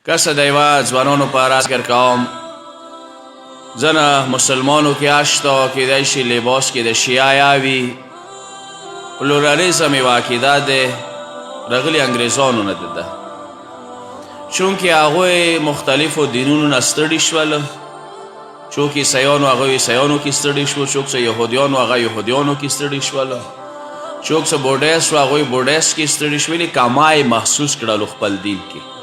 کسه د یوه ځوانانو په ذکر کوم ځنه مسلمانو کې اشته کیدای شي لباس کې د شیعه وي پلورالیزم یوه عقیده دی راغلي انګریزانو نه ده چونکې هغوی مختلفو دینونو نه ستړي شول څوک عیسیانو هغه عیسیانو کې ستړي شول څوک څه یهودیانو هغه یهودیانو کې ستړي شول څوک څه بوډیس و هغوی بوډیس کې ستړي شولې کمای محسوس کړلو خپل دین کې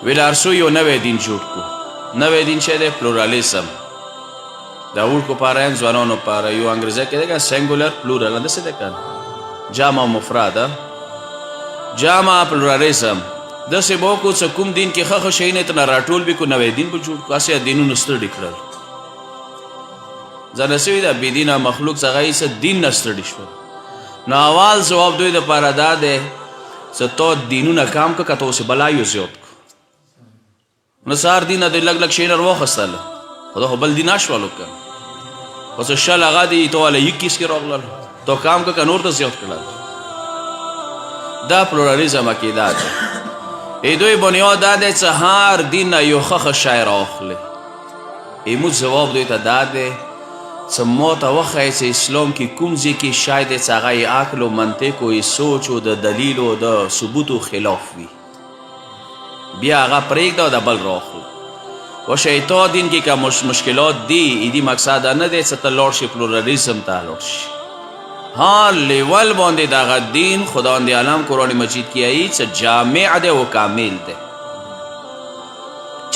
ویل هرڅو یو نوی دین جوړ کړو نوی دین چې دی پلورالیزم د وړکو پاره ځوانانو پاره یو انګریزي کې دی که سینګولر پلورل همداسې دی که جمع مفرد جمع پلورالیزم داسې به وکړو څه کوم دین کې ښه ښه شیونه ته نه راټول بي کړو نوی دین به جوړ کړو هسې دینونو ستړي کړل ځانه سوي ده بېدینه مخلوق څخه یې څه دین نه ستړي شول نو اول ځواب دوی دپاره دا دی څه تو دینونه کم کړه که ته اوسې بلایو زیات کړو نو سهار دین نه دوی لږ لږ شیونه راواخیستل خو دا خو بل دین نشولو که خو څه شل هغه دي تو والا 21 کې راغلل تو کم کړه که نور ته زیات کړل دا پلورالیزم عقیده ده دوی بنیاد دا دی څه هر دین نه یو ښه ښه شی راواخلې زموږ ځواب دوی ته دا دی څه ما ته وښایي چې اسلام کې کوم ځای کې شی دی چې هغه یې عقل و منطق و سوچ و د دلیل و د ثبوتو خلاف وي بیا هغه پرېږده او د بل راواخلو و شیطان دین کې که مشکلات دي دې مقصد نه دی چې ته لاړ شي پلورالیزم ته لاړ شي ها لیول باندې دغه دین خداوند عالم قرآن مجید کې آیي چې جامع دی و کامل دی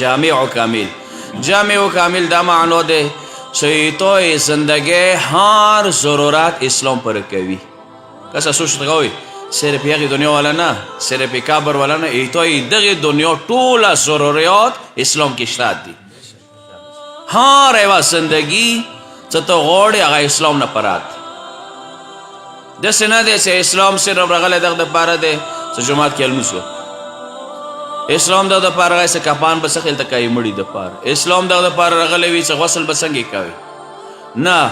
جامع و کامل جامع و کامل دا معنا دی چې تو زندگی هر ضرورت اسلام پر کوي کسه سوچ کوي صرف یغې دنیا والا نه صرف قبر والا نه ایتو دغې دنیا ټوله ضرورت اسلام کې شته دي هر یوه زندگی چې ته غواړې هغه اسلام نه پرات داسې نه دی چې اسلام صرف راغلی دغه دپاره دی چې جومات کې لمونځ وکړو اسلام دغه دپاره راغلی چې کفان به څه خلته کوي مړي دپاره اسلام دغه دپاره راغلی وي چې غسل به څنګه کوي نه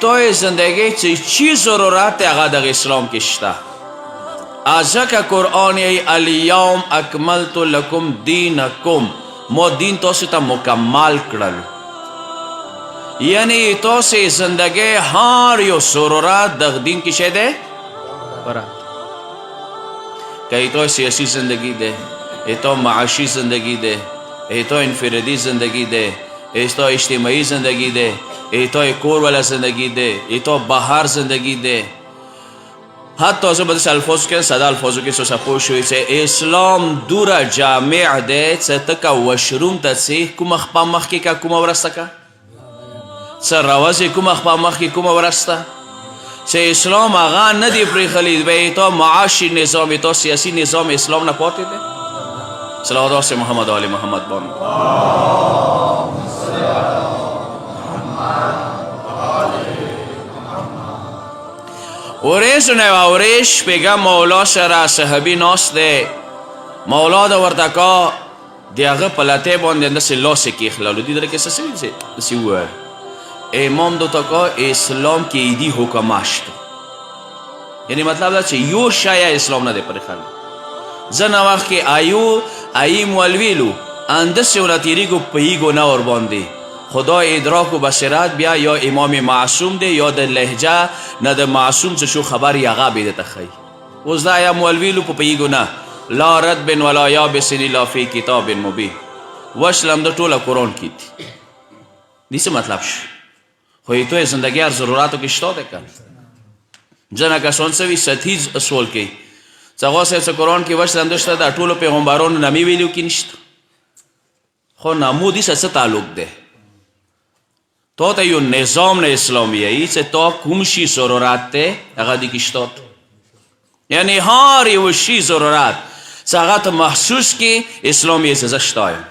تو زندگی چې چی ضرورت دی هغه دغه اسلام کې شته ځکه قرآن یې الیوم اکملت لکم دینکم ما دین تاسو ته مکمل کړل یعنی تاسې زندگی هر یو ضرورت دغه دین کې شی دی برات که ایتو سیاسی زندگی ده ایتو معاشی زندگی ده ایتو انفرادی زندگی ده ایتو اجتماعی زندگی ده ایتو کور والا زندگی ده ایتو بهر زندگی ده حتی از بدش الفاظ که صدا الفاظو که سو سپو شوی چه اسلام دور جامع ده چه تکا وشروم تا چه کم اخپا مخی که کم ورسته که چه روازی کم اخپا مخی کم ورسته چه اسلام آغا ندی پریخلید به ایتا معاشی نظام ایتا سیاسی نظام اسلام نپاتی ده صلوات واسه محمد آل محمد بان اوریش نو اوریش پیگم مولا سره صحابی ناس ده مولا ده ورتکا دیگه پلته بانده دست لاس کی خلالو دی داره که سسوی دسی وار امام دو تکا اسلام که ایدی حکم اشت یعنی مطلب ده چه یو شای اسلام نده پر خلال زن وقت که آیی مولویلو اندس اونا تیریگو پیگو نور بانده خدا ادراک و بصیرت بیا یا امام معصوم ده یا ده لهجه نه ده معصوم چه شو خبر یغا بیده تخی اوز ده یا مولویلو پو پیگو نه لا رد بن ولا یا بسنی لا فی کتاب مبین وشلم ده طول قرآن کیتی دیسه مطلب شو خوی توی زندگی هر ضروراتو کشتا ده کن جنه کسان سوی ستیز اصول که چغا سیس قرآن که وشلم داشته ده طول پیغمبران نمی ویلیو که نشت خو نمو دیسه سه تعلق ده تو تا یو نظام نه اسلامیه ای چه تا کوم شی ضرورت ده اگه دی کشتاد یعنی هر یو شی ضرورت چه اگه تا محسوس که اسلامی ازشتایم